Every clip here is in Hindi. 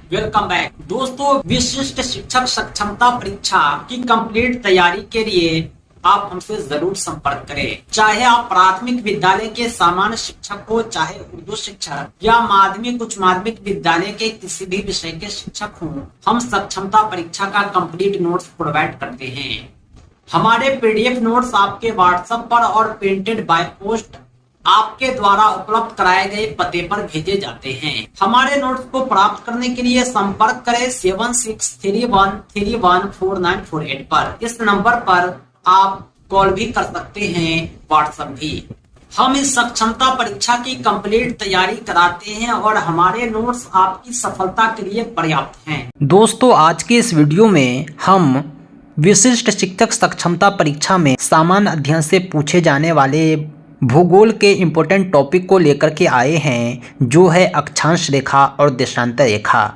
वेलकम बैक दोस्तों। विशिष्ट शिक्षक सक्षमता परीक्षा की कंप्लीट तैयारी के लिए आप हमसे जरूर संपर्क करें। चाहे आप प्राथमिक विद्यालय के सामान्य शिक्षक हो, चाहे उर्दू शिक्षक या माध्यमिक उच्च माध्यमिक विद्यालय के किसी भी विषय के शिक्षक हों, हम सक्षमता परीक्षा का कंप्लीट नोट्स प्रोवाइड करते हैं। हमारे पीडीएफ नोट्स आपके व्हाट्सएप पर और प्रिंटेड बाय पोस्ट आपके द्वारा उपलब्ध कराए गए पते पर भेजे जाते हैं। हमारे नोट्स को प्राप्त करने के लिए संपर्क करें 7631314948 पर। इस नंबर पर आप कॉल भी कर सकते हैं, व्हाट्सएप भी। हम इस सक्षमता परीक्षा की कंप्लीट तैयारी कराते हैं और हमारे नोट्स आपकी सफलता के लिए पर्याप्त हैं। दोस्तों, आज के इस वीडियो में हम विशिष्ट शिक्षक सक्षमता परीक्षा में सामान्य अध्ययन से पूछे जाने वाले भूगोल के इम्पोर्टेंट टॉपिक को लेकर के आए हैं, जो है अक्षांश रेखा और देशांतर रेखा।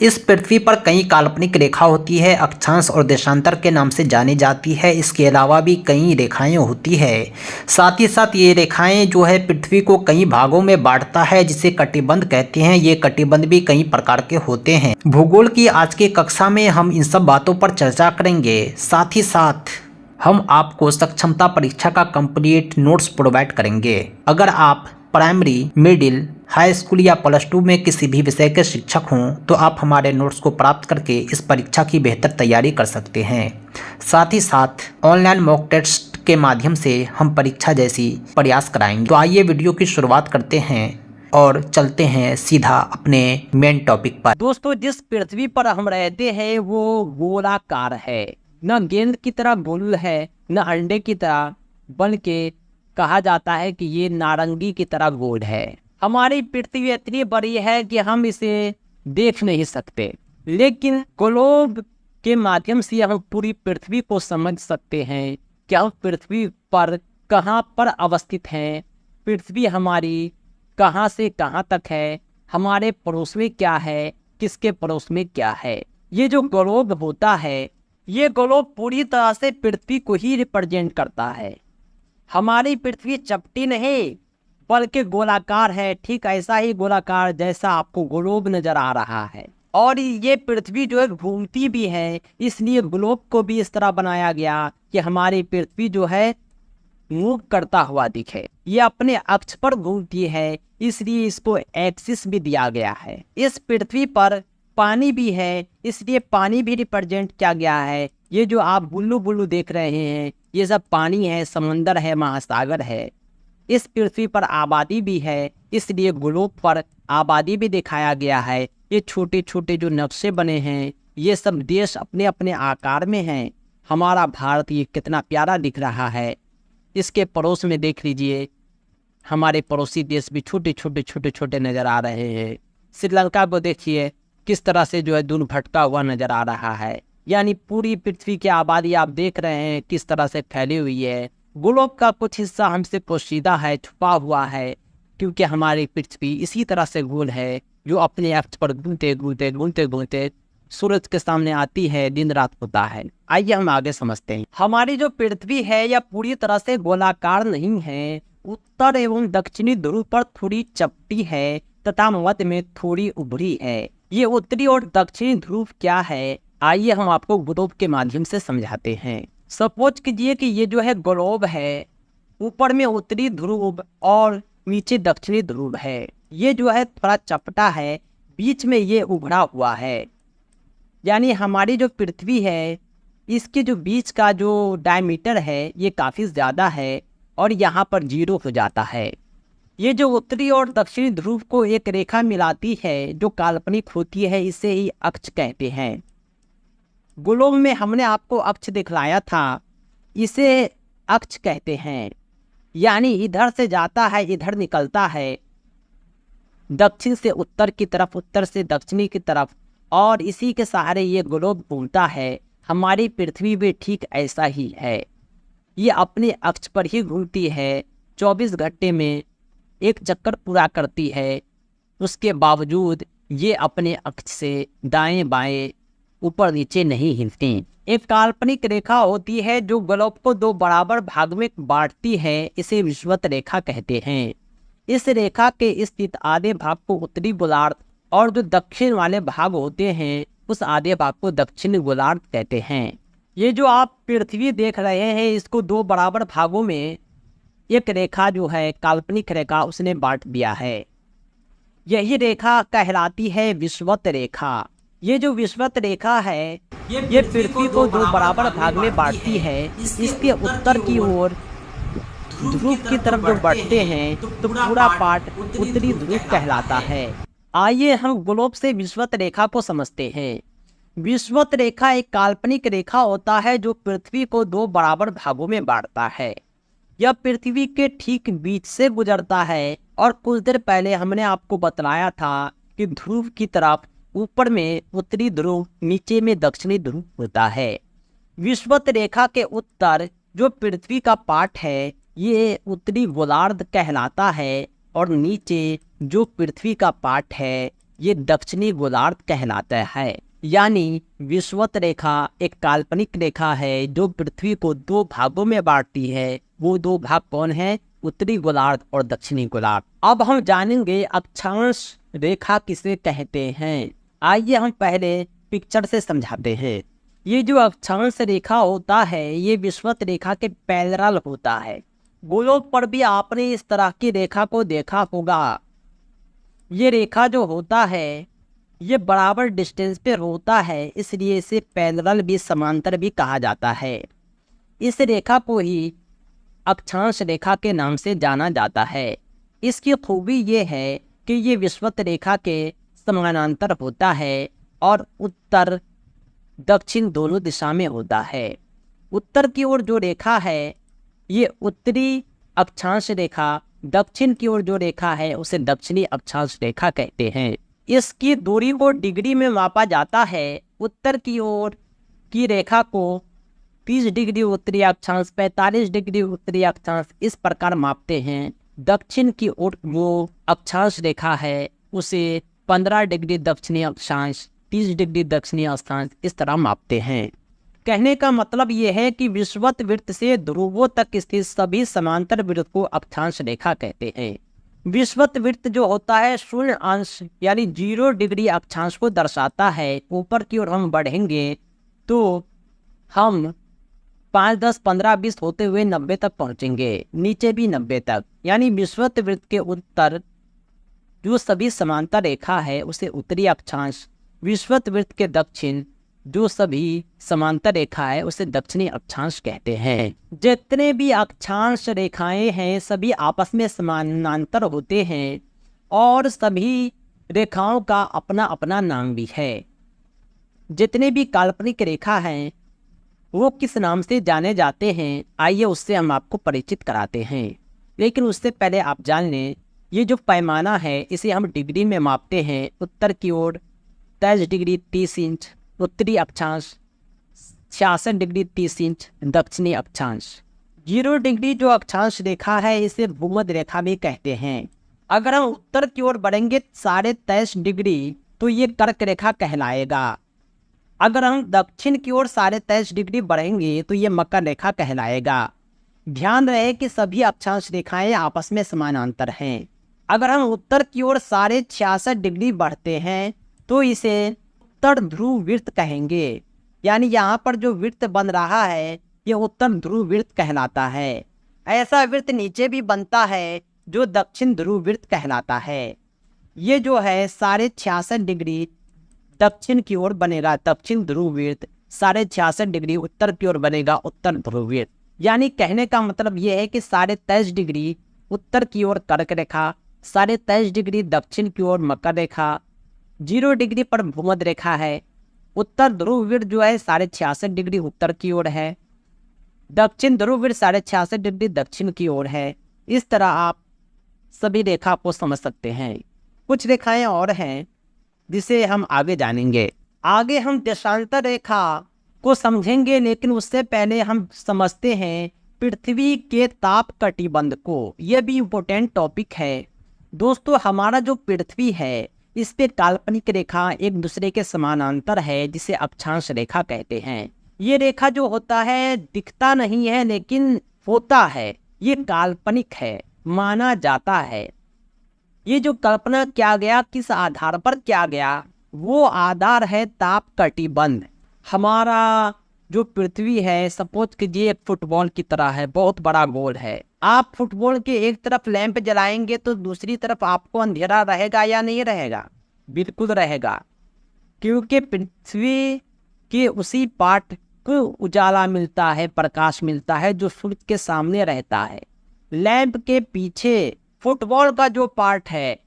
इस पृथ्वी पर कई काल्पनिक रेखा होती है, अक्षांश और देशांतर के नाम से जानी जाती है। इसके अलावा भी कई रेखाएं होती है। साथ ही साथ ये रेखाएं जो है पृथ्वी को कई भागों में बांटता है, जिसे कटिबंध कहते हैं। ये कटिबंध भी कई प्रकार के होते हैं। भूगोल की आज की कक्षा में हम इन सब बातों पर चर्चा करेंगे। साथ ही साथ हम आपको सक्षमता परीक्षा का कंप्लीट नोट्स प्रोवाइड करेंगे। अगर आप प्राइमरी, मिडिल, हाई स्कूल या +2 में किसी भी विषय के शिक्षक हों, तो आप हमारे नोट्स को प्राप्त करके इस परीक्षा की बेहतर तैयारी कर सकते हैं। साथ ही साथ ऑनलाइन मॉक टेस्ट के माध्यम से हम परीक्षा जैसी प्रयास कराएंगे। तो आइए वीडियो की शुरुआत करते हैं और चलते हैं सीधा अपने मेन टॉपिक पर। दोस्तों, जिस पृथ्वी पर हम रहते हैं वो गोलाकार है, न गेंद की तरह गोल है, न अंडे की तरह, बल्कि कहा जाता है कि ये नारंगी की तरह गोल है। हमारी पृथ्वी इतनी बड़ी है कि हम इसे देख नहीं सकते, लेकिन ग्लोब के माध्यम से हम पूरी पृथ्वी को समझ सकते हैं कि हम पृथ्वी पर कहाँ पर अवस्थित हैं, पृथ्वी हमारी कहाँ से कहाँ तक है, हमारे पड़ोस में क्या है, किसके पड़ोस में क्या है। ये जो ग्लोब होता है, ये ग्लोब पूरी तरह से पृथ्वी को ही रिप्रेजेंट करता है। हमारी पृथ्वी चपटी नहीं बल्कि गोलाकार है, ठीक ऐसा ही गोलाकार जैसा आपको ग्लोब नजर आ रहा है। और ये पृथ्वी जो है घूमती भी है, इसलिए ग्लोब को भी इस तरह बनाया गया कि हमारी पृथ्वी जो है मूव करता हुआ दिखे। ये अपने अक्ष पर घूमती है, इसलिए इसको एक्सिस भी दिया गया है। इस पृथ्वी पर पानी भी है, इसलिए पानी भी रिप्रेजेंट किया गया है। ये जो आप बुल्लू बुल्लू देख रहे हैं, ये सब पानी है, समंदर है, महासागर है। इस पृथ्वी पर आबादी भी है, इसलिए ग्लोब पर आबादी भी दिखाया गया है। ये छोटे छोटे जो नक्शे बने हैं, ये सब देश अपने अपने आकार में हैं। हमारा भारत ये कितना प्यारा दिख रहा है। इसके पड़ोस में देख लीजिए, हमारे पड़ोसी देश भी छोटे छोटे छोटे छोटे नज़र आ रहे हैं। श्रीलंका को देखिए किस तरह से जो है दूर भटका हुआ नजर आ रहा है। यानी पूरी पृथ्वी की आबादी आप देख रहे हैं किस तरह से फैली हुई है। ग्लोब का कुछ हिस्सा हमसे पोशीदा है, छुपा हुआ है, क्योंकि हमारी पृथ्वी इसी तरह से गोल है, जो अपने अक्ष पर घूमते घूमते घूमते घूमते सूरज के सामने आती है, दिन रात होता है। आइए हम आगे समझते हैं। हमारी जो पृथ्वी है यह पूरी तरह से गोलाकार नहीं है। उत्तर एवं दक्षिणी ध्रुव पर थोड़ी चपटी है तथा मध्य में थोड़ी उभरी है। ये उत्तरी और दक्षिणी ध्रुव क्या है, आइए हम आपको ग्लोब के माध्यम से समझाते हैं। सपोज कीजिए कि ये जो है ग्लोब है, ऊपर में उत्तरी ध्रुव और नीचे दक्षिणी ध्रुव है। ये जो है थोड़ा चपटा है, बीच में ये उभरा हुआ है। यानी हमारी जो पृथ्वी है, इसके जो बीच का जो डायमीटर है ये काफ़ी ज़्यादा है और यहाँ पर 0 हो जाता है। ये जो उत्तरी और दक्षिणी ध्रुव को एक रेखा मिलाती है, जो काल्पनिक होती है, इसे ही अक्ष कहते हैं। ग्लोब में हमने आपको अक्ष दिखलाया था, इसे अक्ष कहते हैं। यानी इधर से जाता है, इधर निकलता है, दक्षिण से उत्तर की तरफ, उत्तर से दक्षिणी की तरफ, और इसी के सहारे ये ग्लोब घूमता है। हमारी पृथ्वी भी ठीक ऐसा ही है। ये अपने अक्ष पर ही घूमती है, 24 घंटे में एक चक्कर पूरा करती है। उसके बावजूद ये अपने अक्ष से दाएं बाएं ऊपर नीचे नहीं हिलती। एक काल्पनिक रेखा होती है जो ग्लोब को 2 बराबर भाग में बांटती है, इसे विषुवत रेखा कहते हैं। इस रेखा के स्थित आधे भाग को उत्तरी गोलार्ध और जो दक्षिण वाले भाग होते हैं उस आधे भाग को दक्षिण गोलार्ध कहते हैं। ये जो आप पृथ्वी देख रहे हैं इसको दो बराबर भागों में एक रेखा जो है काल्पनिक रेखा उसने बांट दिया है। यही रेखा कहलाती है विषुवत रेखा। ये जो विषुवत रेखा है ये पृथ्वी को दो बराबर भाग में बांटती है। इसके उत्तर की ओर ध्रुव की तरफ जो बढ़ते हैं तो पूरा पार्ट उत्तरी ध्रुव कहलाता है। आइए हम ग्लोब से विषुवत रेखा को समझते हैं। विषुवत रेखा एक काल्पनिक रेखा होता है जो पृथ्वी को दो बराबर भागों में बांटता है। यह पृथ्वी के ठीक बीच से गुजरता है और कुछ देर पहले हमने आपको बतलाया था कि ध्रुव की तरफ ऊपर में उत्तरी ध्रुव, नीचे में दक्षिणी ध्रुव होता है। विषुवत रेखा के उत्तर जो पृथ्वी का पार्ट है ये उत्तरी गोलार्ध कहलाता है और नीचे जो पृथ्वी का पार्ट है ये दक्षिणी गोलार्ध कहलाता है। यानी विषुवत रेखा एक काल्पनिक रेखा है जो पृथ्वी को दो भागों में बांटती है। वो दो भाग कौन है? उत्तरी गोलार्ध और दक्षिणी गोलार्ध। अब हम जानेंगे अक्षांश रेखा किसे कहते हैं। आइए हम पहले पिक्चर से समझाते हैं। ये जो अक्षांश रेखा होता है ये विषुवत रेखा के पैरेलल होता है। गोलोक पर भी आपने इस तरह की रेखा को देखा होगा। ये रेखा जो होता है ये बराबर डिस्टेंस पे होता है, इसलिए इसे पैरेलल भी, समांतर भी कहा जाता है। इस रेखा को ही अक्षांश रेखा के नाम से जाना जाता है। इसकी खूबी ये है कि ये विषुवत रेखा के समानांतर होता है और उत्तर दक्षिण दोनों दिशा में होता है। उत्तर की ओर जो रेखा है ये उत्तरी अक्षांश रेखा, दक्षिण की ओर जो रेखा है उसे दक्षिणी अक्षांश रेखा कहते हैं। इसकी दूरी को डिग्री में मापा जाता है। उत्तर की ओर की रेखा को 30 डिग्री उत्तरी अक्षांश, 45 डिग्री उत्तरी अक्षांश इस प्रकार मापते हैं। दक्षिण की ओर वो अक्षांश रेखा है उसे 15 डिग्री दक्षिणी अक्षांश, 30 डिग्री दक्षिणी अक्षांश इस तरह मापते हैं। कहने का मतलब ये है कि विषुवत वृत्त से ध्रुवों तक स्थित सभी समांतर वृत्त को अक्षांश रेखा कहते हैं। विषुवत वृत्त जो होता है 0 अंश यानी 0 डिग्री अक्षांश को दर्शाता है। ऊपर की ओर हम बढ़ेंगे तो हम 5, 10, 15, 20 होते हुए 90 तक पहुंचेंगे, नीचे भी 90 तक। यानी विषुवत वृत्त के उत्तर जो सभी समांतर रेखा है उसे उत्तरी अक्षांश, विषुवत वृत्त के दक्षिण जो सभी समांतर रेखा है उसे दक्षिणी अक्षांश कहते हैं। जितने भी अक्षांश रेखाएं हैं सभी आपस में समानांतर होते हैं और सभी रेखाओं का अपना अपना नाम भी है। जितने भी काल्पनिक रेखा हैं वो किस नाम से जाने जाते हैं, आइए उससे हम आपको परिचित कराते हैं। लेकिन उससे पहले आप जान लें ये जो पैमाना है इसे हम डिग्री में मापते हैं। उत्तर की ओर 23 डिग्री 30 इंच उत्तरी अक्षांश, 66 डिग्री 30 इंच दक्षिणी अक्षांश। 0 डिग्री जो अक्षांश रेखा है इसे भूमध्य रेखा भी कहते हैं। अगर हम उत्तर की ओर बढ़ेंगे 23.5 डिग्री तो ये कर्क रेखा कहलाएगा। अगर हम दक्षिण की ओर 23.5 डिग्री बढ़ेंगे तो ये मकर रेखा कहलाएगा। ध्यान रहे कि सभी अक्षांश रेखाएं आपस में समानांतर हैं। अगर हम उत्तर की ओर 66.5 डिग्री बढ़ते हैं तो इसे उत्तर ध्रुव वृत्त कहेंगे। यानी यहाँ पर जो वृत्त बन रहा है ये उत्तर ध्रुव वृत्त कहलाता है। ऐसा वृत्त नीचे भी बनता है जो दक्षिण ध्रुव वृत्त कहलाता है। ये जो है 66.5 डिग्री दक्षिण की ओर बनेगा दक्षिण ध्रुव वृत्त, 66.5 डिग्री उत्तर की ओर बनेगा उत्तर ध्रुव वृत्त। यानी कहने का मतलब ये है कि 23.5 डिग्री उत्तर की ओर कर्क रेखा, 23.5 डिग्री दक्षिण की ओर मकर रेखा, 0 डिग्री पर भूमध्य रेखा है। उत्तर ध्रुव वृत्त जो है 66.5 डिग्री उत्तर की ओर है, दक्षिण ध्रुव वृत्त 66.5 डिग्री दक्षिण की ओर है। इस तरह आप सभी रेखा को समझ सकते हैं। कुछ रेखाएं और हैं जिसे हम आगे जानेंगे। आगे हम देशांतर रेखा को समझेंगे, लेकिन उससे पहले हम समझते हैं पृथ्वी के ताप कटिबंध को। यह भी इम्पोर्टेंट टॉपिक है दोस्तों। हमारा जो पृथ्वी है इस पे काल्पनिक रेखा एक दूसरे के समानांतर है जिसे अक्षांश रेखा कहते हैं। ये रेखा जो होता है दिखता नहीं है लेकिन होता है, ये काल्पनिक है, माना जाता है। ये जो कल्पना किया गया किस आधार पर किया गया, वो आधार है ताप कटिबंध। हमारा जो पृथ्वी है सपोज कीजिए एक फुटबॉल की तरह है, बहुत बड़ा गोल है। आप फुटबॉल के एक तरफ लैंप जलाएंगे तो दूसरी तरफ आपको अंधेरा रहेगा या नहीं रहेगा? बिल्कुल रहेगा, क्योंकि पृथ्वी के उसी पार्ट को उजाला मिलता है, प्रकाश मिलता है जो सूर्य के सामने रहता है। लैंप के पीछे फुटबॉल का जो पार्ट है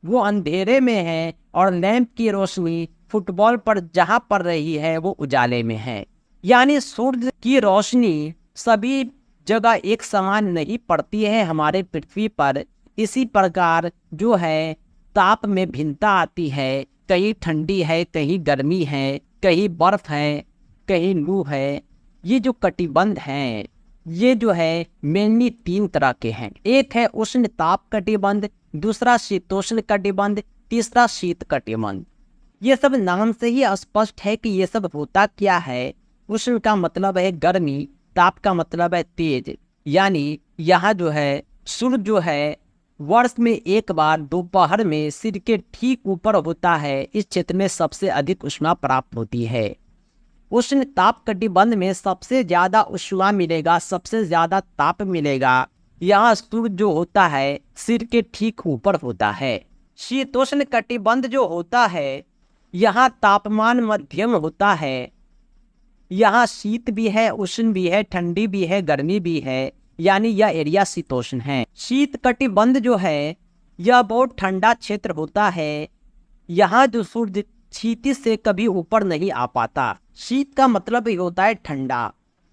वो अंधेरे में है और लैंप की रोशनी फुटबॉल पर जहां पड़ रही है वो उजाले में है। यानी सूर्य की रोशनी सभी जगह एक समान नहीं पड़ती है हमारे पृथ्वी पर। इसी प्रकार जो है ताप में भिन्नता आती है, कहीं ठंडी है, कहीं गर्मी है, कहीं बर्फ है, कहीं लू है। ये जो कटिबंध हैं ये जो है मेनली 3 तरह के हैं। एक है उष्ण ताप कटिबंध, दूसरा शीतोष्ण कटिबंध, तीसरा शीत कटिबंध। ये सब नाम से ही स्पष्ट है कि ये सब होता क्या है। उष्ण का मतलब है गर्मी, ताप का मतलब है तेज। यानी यहाँ जो है सूर्य जो है वर्ष में एक बार दोपहर में सिर के ठीक ऊपर होता है। इस क्षेत्र में सबसे अधिक ऊष्मा प्राप्त होती है। उष्ण ताप कटिबंध में सबसे ज्यादा ऊष्मा मिलेगा, सबसे ज्यादा ताप मिलेगा। यहाँ सूर्य जो होता है सिर के ठीक ऊपर होता है। शीतोष्ण कटिबंध जो होता है यहाँ तापमान मध्यम होता है। यहाँ शीत भी है, उष्ण भी है, ठंडी भी है, गर्मी भी है। यानी यह एरिया शीतोष्ण है। शीत कटिबंध जो है यह बहुत ठंडा क्षेत्र होता है। यहाँ जो सूर्य क्षितिज से कभी ऊपर नहीं आ पाता। शीत का मतलब ही होता है ठंडा।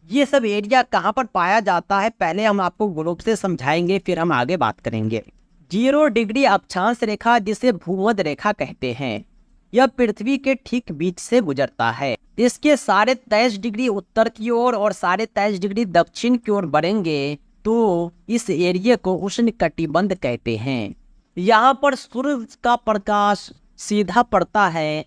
ये सब एरिया कहाँ पर पाया जाता है पहले हम आपको ग्लोब से समझाएंगे, फिर हम आगे बात करेंगे। 0 डिग्री अक्षांश रेखा जिसे भूमध्य रेखा कहते हैं, यह पृथ्वी के ठीक बीच से गुजरता है। इसके 23.5 डिग्री उत्तर की ओर और 23.5 डिग्री दक्षिण की ओर बढ़ेंगे तो इस एरिया को उष्ण कटिबंध कहते हैं। यहाँ पर सूर्य का प्रकाश सीधा पड़ता है,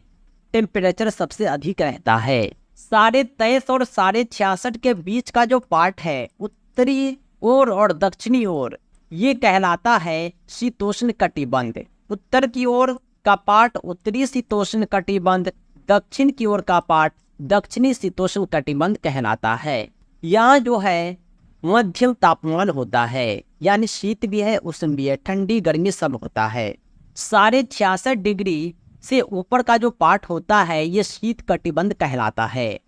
टेम्परेचर सबसे अधिक रहता है। 23.5 और 66.5 के बीच का जो पार्ट है उत्तरी ओर और दक्षिणी ओर, ये कहलाता है शीतोष्ण कटिबंध। उत्तर की ओर का पार्ट उत्तरी शीतोष्ण कटिबंध, दक्षिण की ओर का पार्ट दक्षिणी शीतोष्ण कटिबंध कहलाता है। यहाँ जो है मध्यम तापमान होता है, यानी शीत भी है, उष्ण भी है, ठंडी गर्मी सब होता है। 66.5 डिग्री से ऊपर का जो पार्ट होता है ये शीत कटिबंध कहलाता है।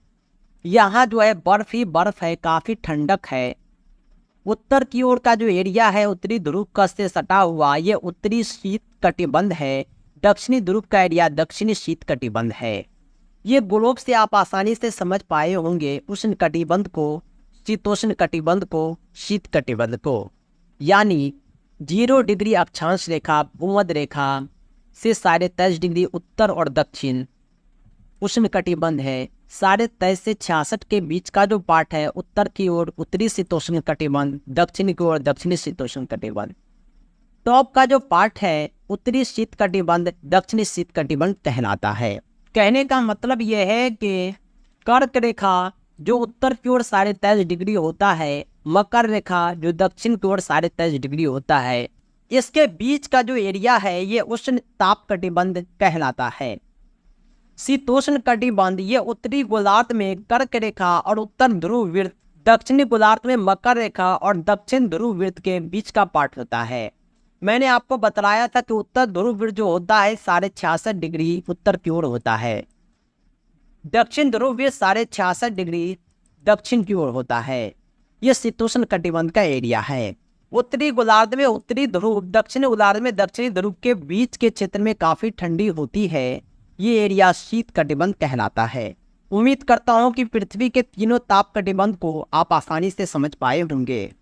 यहाँ जो है बर्फ ही बर्फ है, काफी ठंडक है। उत्तर की ओर का जो एरिया है उत्तरी ध्रुव का से सटा हुआ, ये उत्तरी शीत कटिबंध है। दक्षिणी ध्रुव का एरिया दक्षिणी शीत कटिबंध है। ये ग्लोब से आप आसानी से समझ पाए होंगे उष्ण कटिबंध को, शीतोष्ण कटिबंध को, शीत कटिबंध को। यानी 0 डिग्री अक्षांश रेखा भूमध्य रेखा से 23.5 डिग्री उत्तर और दक्षिण उष्ण कटिबंध है। 23.5 से 66 के बीच का जो पार्ट है उत्तर की ओर उत्तरी शीतोष्ण कटिबंध, दक्षिण की ओर दक्षिणी शीतोष्ण कटिबंध। टॉप का जो पार्ट है उत्तरी शीत कटिबंध, दक्षिणी शीत कटिबंध कहलाता है। कहने का मतलब यह है कि कर्क रेखा जो उत्तर की ओर 23.5 डिग्री होता है, मकर रेखा जो दक्षिण की ओर 23.5 डिग्री होता है, इसके बीच का जो एरिया है ये उष्ण ताप कटिबंध कहलाता है। शीतोष्ण कटिबंध ये उत्तरी गोलार्ध में कर्क रेखा और उत्तर ध्रुव वृत्त, दक्षिणी गोलार्ध में मकर रेखा और दक्षिण ध्रुव वृत्त के बीच का पार्ट होता है। मैंने आपको बताया था कि उत्तर ध्रुव वृत्त जो होता है 66.5 डिग्री उत्तर की ओर होता है। दक्षिण ध्रुव वृत्त 66.5 डिग्री दक्षिण की ओर होता है। यह शीतोष्ण कटिबंध का एरिया है। उत्तरी गोलार्ध में उत्तरी ध्रुव, दक्षिणी गोलार्ध में दक्षिणी ध्रुव के बीच के क्षेत्र में काफी ठंडी होती है। ये एरिया शीत कटिबंध कहलाता है। उम्मीद करता हूं कि पृथ्वी के तीनों ताप कटिबंध को आप आसानी से समझ पाए होंगे।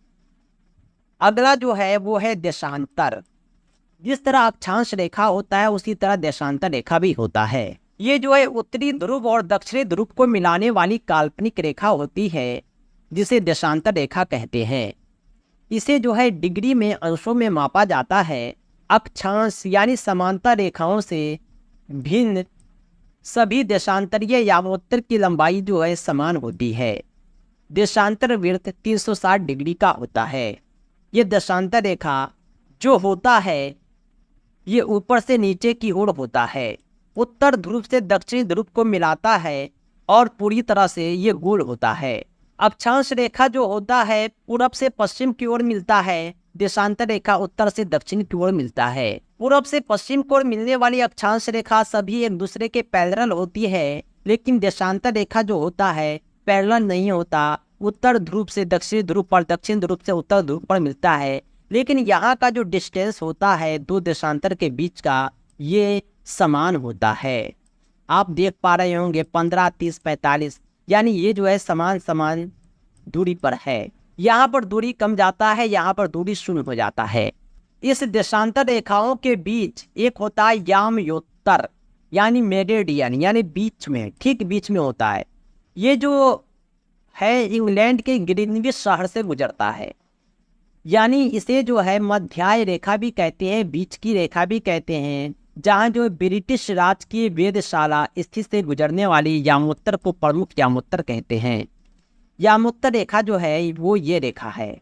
अगला जो है वो है देशांतर। जिस तरह अक्षांश रेखा होता है उसी तरह देशांतर रेखा भी होता है। ये जो है उत्तरी ध्रुव और दक्षिणी ध्रुव को मिलाने वाली काल्पनिक रेखा होती है जिसे देशांतर रेखा कहते हैं। इसे जो है डिग्री में अंशों में मापा जाता है। अक्षांश यानी समांतर रेखाओं से भिन्न सभी देशांतरीय यावोत्तर की लंबाई जो है समान होती है। देशांतर वृत्त 360 डिग्री का होता है। ये देशांतर रेखा जो होता है ये ऊपर से नीचे की ओर होता है, उत्तर ध्रुव से दक्षिणी ध्रुव को मिलाता है और पूरी तरह से ये गोल होता है। अक्षांश रेखा जो होता है पूरब से पश्चिम की ओर मिलता है, देशांतर रेखा उत्तर से दक्षिण की ओर मिलता है। पूरब से पश्चिम की ओर मिलने वाली अक्षांश रेखा सभी एक दूसरे के पैरेलल होती है, लेकिन देशांतर रेखा जो होता है पैरेलल नहीं होता, उत्तर ध्रुव से दक्षिणी ध्रुव पर, दक्षिण ध्रुव से उत्तर ध्रुव पर मिलता है। लेकिन यहाँ का जो डिस्टेंस होता है दो देशांतर के बीच का, ये समान होता है। आप देख पा रहे होंगे 15, 30, 45, यानी ये जो है समान समान दूरी पर है। यहाँ पर दूरी कम जाता है, यहाँ पर दूरी शून्य हो जाता है। इस देशांतर रेखाओं के बीच एक होता है यामयोत्तर, यानी मेरिडियन, यानी बीच में, ठीक बीच में होता है। ये जो है इंग्लैंड के ग्रीनविच शहर से गुजरता है, यानी इसे जो है मध्याय रेखा भी कहते हैं, बीच की रेखा भी कहते हैं, जहाँ जो ब्रिटिश राज की वेधशाला स्थित से गुजरने वाली यामोत्तर को प्रमुख यामोत्तर कहते हैं। यामोत्तर रेखा जो है वो ये रेखा है।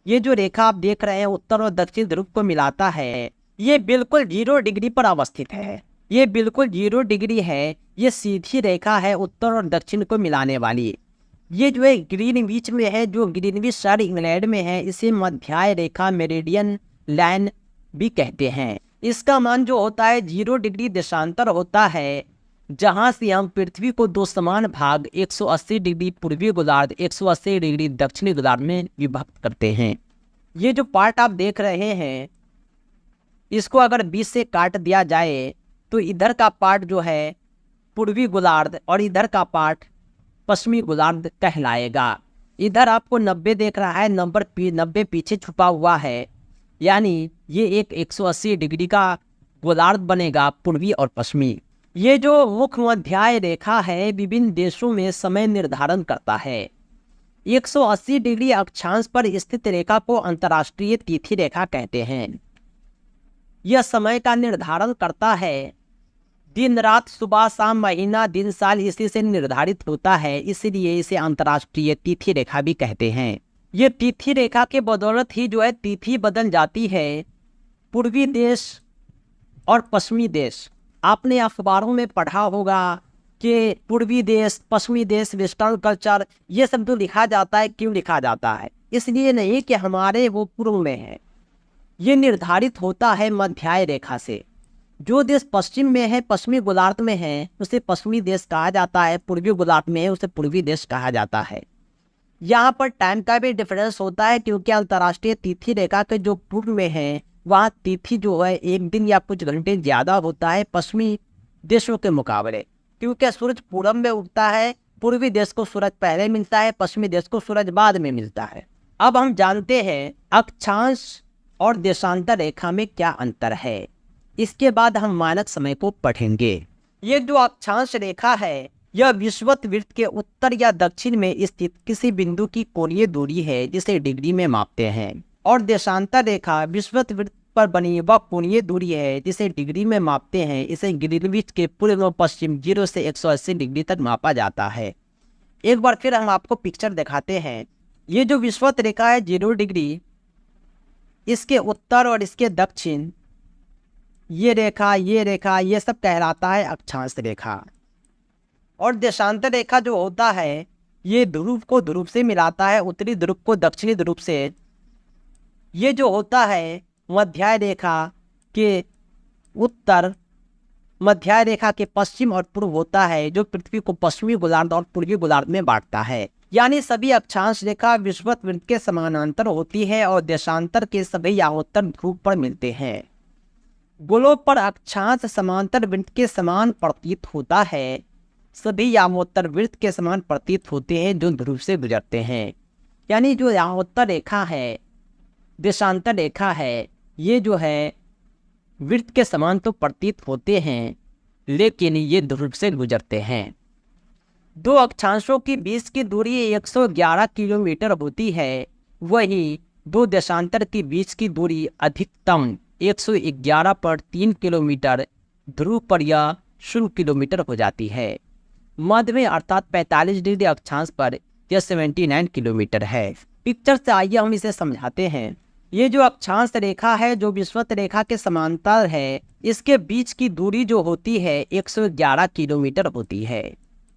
ये जो रेखा आप देख रहे हैं उत्तर और दक्षिण ध्रुव को मिलाता है, ये बिल्कुल 0 डिग्री पर अवस्थित है। ये बिल्कुल 0 डिग्री है। ये सीधी रेखा है उत्तर और दक्षिण को मिलाने वाली। ये जो है ग्रीनविच में है, जो ग्रीनविच शहर इंग्लैंड में है, इसे मध्याय रेखा मेरिडियन लाइन भी कहते हैं। इसका मान जो होता है 0 डिग्री देशांतर होता है, जहां से हम पृथ्वी को दो समान भाग 180 डिग्री पूर्वी गोलार्ध, 180 डिग्री दक्षिणी गोलार्ध में विभक्त करते हैं। ये जो पार्ट आप देख रहे हैं, इसको अगर 20 से काट दिया जाए तो इधर का पार्ट जो है पूर्वी गोलार्ध और इधर का पार्ट पश्चिमी गोलार्ध कहलाएगा। इधर आपको 90 देख रहा है, 90 पीछे छुपा हुआ है, यानी ये एक 180 डिग्री का गोलार्ध बनेगा, पूर्वी और पश्चिमी। ये जो मुख्य मध्याय रेखा है विभिन्न देशों में समय निर्धारण करता है। 180 डिग्री अक्षांश पर स्थित रेखा को अंतर्राष्ट्रीय तिथि रेखा कहते हैं। यह समय का निर्धारण करता है, दिन रात, सुबह शाम, महीना, दिन, साल इसी से निर्धारित होता है, इसलिए इसे अंतर्राष्ट्रीय तिथि रेखा भी कहते हैं। ये तिथि रेखा के बदौलत ही जो है तिथि बदल जाती है। पूर्वी देश और पश्चिमी देश, आपने अखबारों में पढ़ा होगा कि पूर्वी देश, पश्चिमी देश, वेस्टर्न कल्चर, ये सब तो लिखा जाता है। क्यों लिखा जाता है? इसलिए नहीं कि हमारे वो पूर्व में है, ये निर्धारित होता है मध्याय रेखा से। जो देश पश्चिम में है, पश्चिमी गोलार्ध में है, उसे पश्चिमी देश कहा जाता है, पूर्वी गोलार्ध में है उसे पूर्वी देश कहा जाता है। यहाँ पर टाइम का भी डिफरेंस होता है, क्योंकि अंतर्राष्ट्रीय तिथि रेखा के जो पूर्व में है वहाँ तिथि जो है एक दिन या कुछ घंटे ज़्यादा होता है पश्चिमी देशों के मुकाबले, क्योंकि सूरज पूरब में उगता है। पूर्वी देश को सूरज पहले मिलता है, पश्चिमी देश को सूरज बाद में मिलता है। अब हम जानते हैं अक्षांश और देशांतर रेखा में क्या अंतर है। इसके बाद हम मानक समय को पढ़ेंगे। ये जो अक्षांश रेखा है यह विषुवत वृत्त के उत्तर या दक्षिण में स्थित किसी बिंदु की कोणीय दूरी है, जिसे डिग्री में मापते हैं। और देशांतर रेखा विषुवत वृत्त पर बनी वह कोणीय दूरी है जिसे डिग्री में मापते हैं। इसे ग्रीनविच के पूर्व और पश्चिम 0 से 180 डिग्री तक मापा जाता है। एक बार फिर हम आपको पिक्चर दिखाते हैं। ये जो विषुवत रेखा है 0 डिग्री, इसके उत्तर और इसके दक्षिण, ये रेखा, ये सब कहलाता है अक्षांश रेखा। और देशांतर रेखा जो होता है ये ध्रुव को ध्रुव से मिलाता है, उत्तरी ध्रुव को दक्षिणी ध्रुव से। ये जो होता है मध्याय रेखा के उत्तर, मध्याय रेखा के पश्चिम और पूर्व होता है, जो पृथ्वी को पश्चिमी गोलार्ध और पूर्वी गोलार्ध में बांटता है। यानी सभी अक्षांश रेखा विषुवत वृत्त के समानांतर होती है और देशांतर के सभी यामोत्तर ध्रुव पर मिलते हैं। गोलों पर अक्षांश समांतर वृत्त के समान प्रतीत होता है, सभी यामोत्तर वृत्त के समान प्रतीत होते हैं जो ध्रुव से गुजरते हैं। यानी जो यामोत्तर रेखा है, देशांतर रेखा है, ये जो है वृत्त के समान तो प्रतीत होते हैं, लेकिन ये ध्रुव से गुजरते हैं। दो अक्षांशों के बीच की दूरी 111 किलोमीटर होती है, वही दो देशांतर के बीच की दूरी अधिकतम 111.3 किलोमीटर, ध्रुव पर यह 0 किलोमीटर हो जाती है। मध्य में अर्थात 45 डिग्री अक्षांश पर यह 79 किलोमीटर है। पिक्चर से आइए हम इसे समझाते हैं। ये जो अक्षांश रेखा है जो विषुवत रेखा के समांतर है, इसके बीच की दूरी जो होती है 111 किलोमीटर होती है।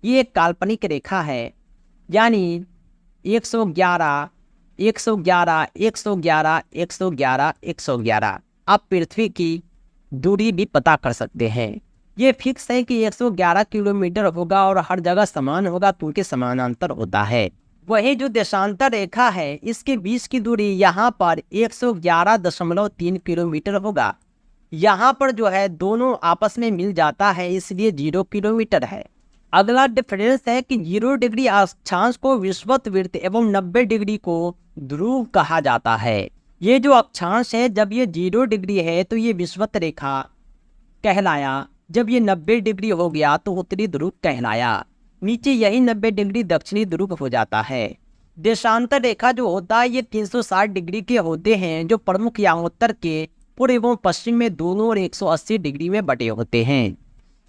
ये एक काल्पनिक रेखा है, यानी 111, 111, 111, 111, 111। आप पृथ्वी की दूरी भी पता कर सकते हैं। ये फिक्स है कि 111 किलोमीटर होगा और हर जगह समान होगा क्योंकि समानांतर होता है। वही जो देशांतर रेखा है, इसके बीच की दूरी यहाँ पर 111.3 किलोमीटर होगा। यहाँ पर जो है दोनों आपस में मिल जाता है, इसलिए 0 किलोमीटर है। अगला डिफरेंस है कि 0 डिग्री अक्षांश को विषुवत वृत्त एवं 90 डिग्री को ध्रुव कहा जाता है। ये जो अक्षांश है, जब ये 0 डिग्री है तो ये विषुवत रेखा कहलाया, जब ये 90 डिग्री हो गया तो उत्तरी ध्रुव कहलाया। नीचे यही 90 डिग्री दक्षिणी ध्रुव हो जाता है। देशांतर रेखा जो होता है ये 360 डिग्री के होते हैं, जो प्रमुख या उत्तर के पूर्व एवं पश्चिम में दोनों और 180 डिग्री में बटे होते हैं।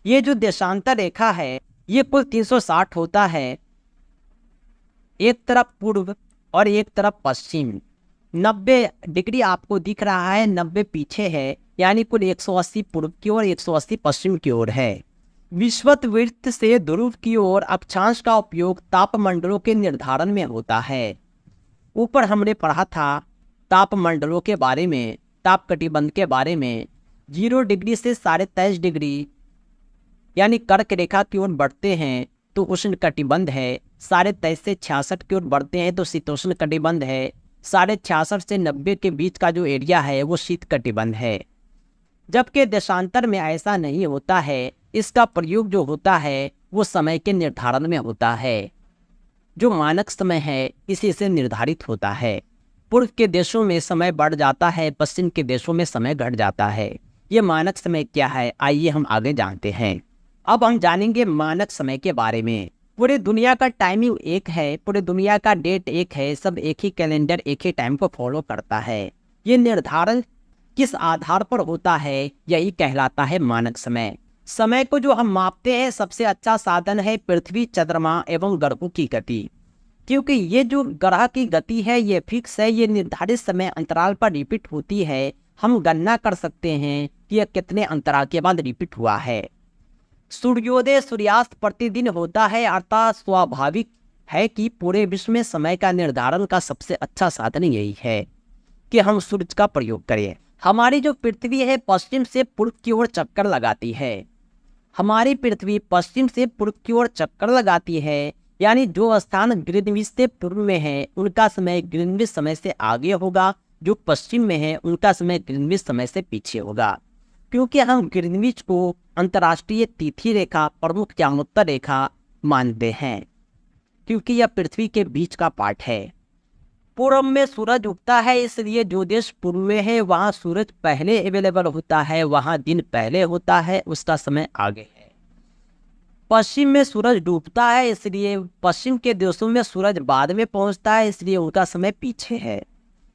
ये जो देशांतर रेखा है ये कुल 360 होता है, एक तरफ पूर्व और एक तरफ पश्चिम। 90 डिग्री आपको दिख रहा है, 90 पीछे है, यानी कुल 180 पूर्व की ओर, 180 पश्चिम की ओर है। विषुवत वृत्त से ध्रुव की ओर अक्षांश का उपयोग तापमंडलों के निर्धारण में होता है। ऊपर हमने पढ़ा था तापमंडलों के बारे में, ताप कटिबंध के बारे में। 0 डिग्री से 23.5 डिग्री यानी कर्क रेखा की ओर बढ़ते हैं तो उष्ण कटिबंध है, 23.5 से 66 की ओर बढ़ते हैं तो शीतोष्ण कटिबंध है, 66.5 से 90 के बीच का जो एरिया है वो शीत कटिबंध है। जबकि देशांतर में ऐसा नहीं होता है, इसका प्रयोग जो होता है वो समय के निर्धारण में होता है। जो मानक समय है इसी से निर्धारित होता है। पूर्व के देशों में समय बढ़ जाता है, पश्चिम के देशों में समय घट जाता है। ये मानक समय क्या है, आइए हम आगे जानते हैं। अब हम जानेंगे मानक समय के बारे में। पूरे दुनिया का टाइमिंग एक है, पूरे दुनिया का डेट एक है, सब एक ही कैलेंडर एक ही टाइम को फॉलो करता है। ये निर्धारण किस आधार पर होता है, यही कहलाता है मानक समय। समय को जो हम मापते हैं सबसे अच्छा साधन है पृथ्वी, चंद्रमा एवं ग्रहों की गति, क्योंकि ये जो ग्रह की गति है ये फिक्स है, ये निर्धारित समय अंतराल पर रिपीट होती है। हम गणना कर सकते हैं कि यह कितने अंतराल के बाद रिपीट हुआ है। सूर्योदय सूर्यास्त प्रतिदिन होता है, अर्थात स्वाभाविक है कि पूरे विश्व में समय का निर्धारण का सबसे अच्छा साधन यही है कि हम सूर्य का प्रयोग करें। हमारी जो पृथ्वी है पश्चिम से पूर्व की ओर चक्कर लगाती है। हमारी पृथ्वी पश्चिम से पूर्व की ओर चक्कर लगाती है, यानी जो स्थान ग्रीनविच से पूर्व में है उनका समय ग्रीनविच समय से आगे होगा, जो पश्चिम में है उनका समय ग्रीनविच समय से पीछे होगा। क्योंकि हम ग्रीनविच को अंतर्राष्ट्रीय तिथि रेखा, प्रमुख ज्ञानोत्तर रेखा मानते हैं, क्योंकि यह पृथ्वी के बीच का पार्ट है। पूर्व में सूरज उगता है, इसलिए जो देश पूर्व में है वहाँ सूरज पहले अवेलेबल होता है, वहाँ दिन पहले होता है, उसका समय आगे है। पश्चिम में सूरज डूबता है, इसलिए पश्चिम के देशों में सूरज बाद में पहुँचता है, इसलिए उनका समय पीछे है।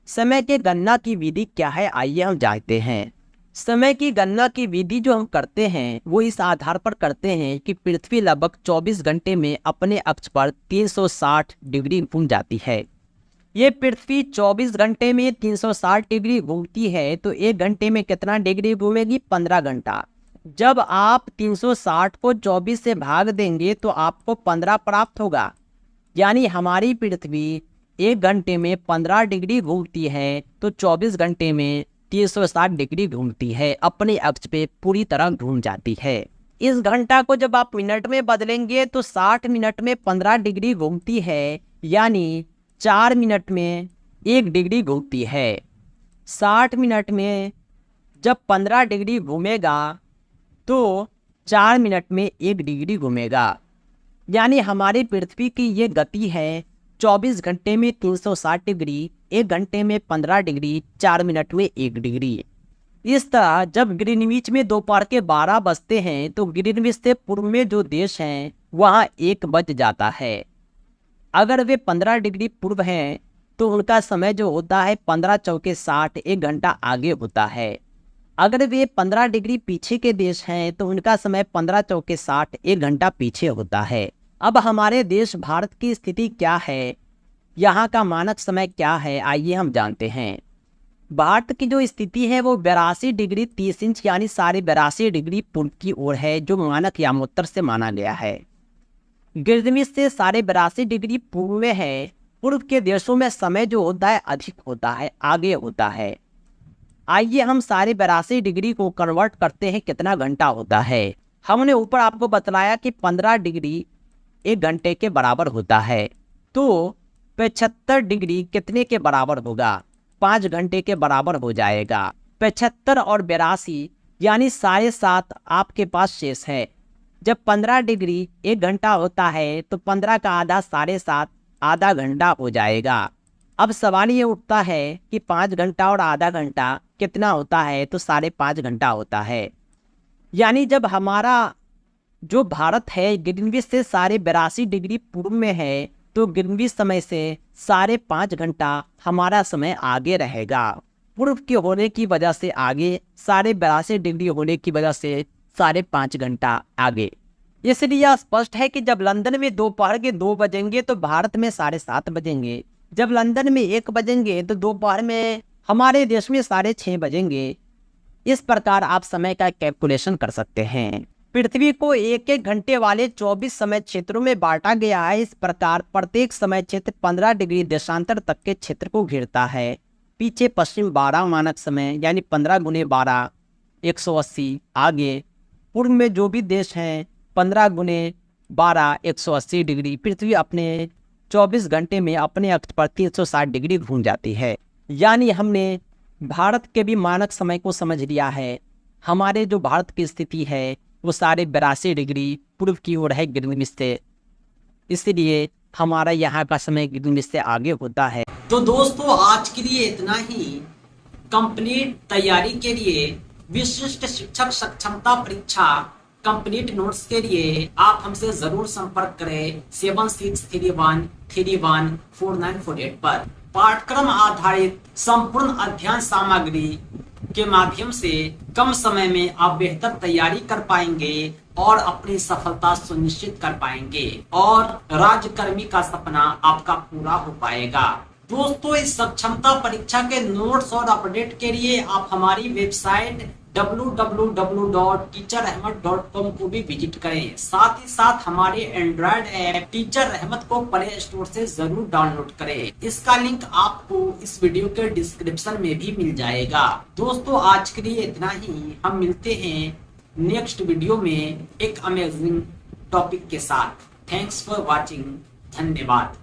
समय के गणना की विधि क्या है, आइए हम जानते हैं। समय की गणना की विधि जो हम करते हैं वो इस आधार पर करते हैं कि पृथ्वी लगभग 24 घंटे में अपने अक्ष पर 360 डिग्री घूम जाती है। ये पृथ्वी 24 घंटे में 360 डिग्री घूमती है तो 1 घंटे में कितना डिग्री घूमेगी, 15 घंटा। जब आप 360 को 24 से भाग देंगे तो आपको 15 प्राप्त होगा, यानी हमारी पृथ्वी 1 घंटे में 15 डिग्री घूमती है तो 24 घंटे में 360 डिग्री घूमती है, अपने अक्ष पे पूरी तरह घूम जाती है। इस घंटा को जब आप मिनट में बदलेंगे तो 60 मिनट में 15 डिग्री घूमती है, यानी 4 मिनट में 1 डिग्री घूमती है। 60 मिनट में जब 15 डिग्री घूमेगा तो 4 मिनट में 1 डिग्री घूमेगा, यानी हमारी पृथ्वी की ये गति है 24 घंटे में 360 डिग्री, 1 घंटे में 15 डिग्री, 4 मिनट में 1 डिग्री। इस तरह जब ग्रीनविच में दोपहर के 12 बजते हैं तो ग्रीनविच से पूर्व में जो देश हैं वहाँ 1 बज जाता है। अगर वे 15 डिग्री पूर्व हैं तो उनका समय जो होता है 15 चौके 60, 1 घंटा आगे होता है। अगर वे 15 डिग्री पीछे के देश हैं तो उनका समय 15 चौके 60, 1 घंटा पीछे होता है। अब हमारे देश भारत की स्थिति क्या है, यहाँ का मानक समय क्या है, आइए हम जानते हैं। भारत की जो स्थिति है वो 82 डिग्री 30 इंच यानी 82.5 डिग्री पूर्व की ओर है, जो मानक यामोत्तर से माना गया है। ग्रीनविच से 82.5 डिग्री पूर्व में है। पूर्व के देशों में समय जो होता है अधिक होता है, आगे होता है। आइए हम 82.5 डिग्री को कन्वर्ट करते हैं, कितना घंटा होता है। हमने ऊपर आपको बतलाया कि 15 डिग्री 1 घंटे के बराबर होता है, तो 75 डिग्री कितने के बराबर होगा? 5 घंटे के बराबर हो जाएगा। 75 और 82 यानी 7.5 आपके पास शेष है। जब 15 डिग्री 1 घंटा होता है तो 15 का आधा 7.5 आधा घंटा हो जाएगा। अब सवाल ये उठता है कि 5 घंटा और आधा घंटा कितना होता है? तो 5.5 घंटा होता है। यानी जब हमारा जो भारत है ग्रीनविच से 82.5 डिग्री पूर्व में है, तो ग्रीनविच समय से 5.5 घंटा हमारा समय आगे रहेगा। पूर्व के होने की वजह से आगे, 82.5 डिग्री होने की वजह से 5.5 घंटा आगे। इसलिए यह स्पष्ट है कि जब लंदन में दोपहर के 2 बजेंगे तो भारत में 7:30 बजेंगे। जब लंदन में 1 बजेंगे तो दोपहर में हमारे देश में 6:30 बजेंगे। इस प्रकार आप समय का कैलकुलेशन कर सकते हैं। पृथ्वी को 1-1 घंटे वाले 24 समय क्षेत्रों में बांटा गया है। इस प्रकार प्रत्येक समय क्षेत्र 15 डिग्री देशांतर तक के क्षेत्र को घेरता है। पीछे पश्चिम 12 मानक समय यानी 15 गुने 12 180। आगे पूर्व में जो भी देश हैं 15 गुने 12 180 डिग्री। पृथ्वी अपने 24 घंटे में अपने अक्ष पर 360 डिग्री घूम जाती है। यानी हमने भारत के भी मानक समय को समझ लिया है। हमारे जो भारत की स्थिति है वो 82.5 डिग्री पूर्व की ओर है ग्रीनविच से, इसलिए हमारा यहाँ का समय ग्रीनविच से आगे होता है। तो दोस्तों आज के लिए इतना ही। कंप्लीट तैयारी के लिए विशिष्ट शिक्षक सक्षमता परीक्षा कंप्लीट नोट्स के लिए आप हमसे जरूर संपर्क करें 7631314948 पर। पाठ्यक्रम आधारित संपूर्ण अध्ययन सामग्री के माध्यम से कम समय में आप बेहतर तैयारी कर पाएंगे और अपनी सफलता सुनिश्चित कर पाएंगे और राज्यकर्मी का सपना आपका पूरा हो पाएगा। दोस्तों इस सक्षमता परीक्षा के नोट्स और अपडेट के लिए आप हमारी वेबसाइट www.teacherahmed.com को भी विजिट करें। साथ ही साथ हमारे एंड्रॉयड ऐप टीचर रहमत को प्ले स्टोर से जरूर डाउनलोड करें। इसका लिंक आपको इस वीडियो के डिस्क्रिप्शन में भी मिल जाएगा। दोस्तों आज के लिए इतना ही। हम मिलते हैं नेक्स्ट वीडियो में एक अमेजिंग टॉपिक के साथ। Thanks for watching. धन्यवाद।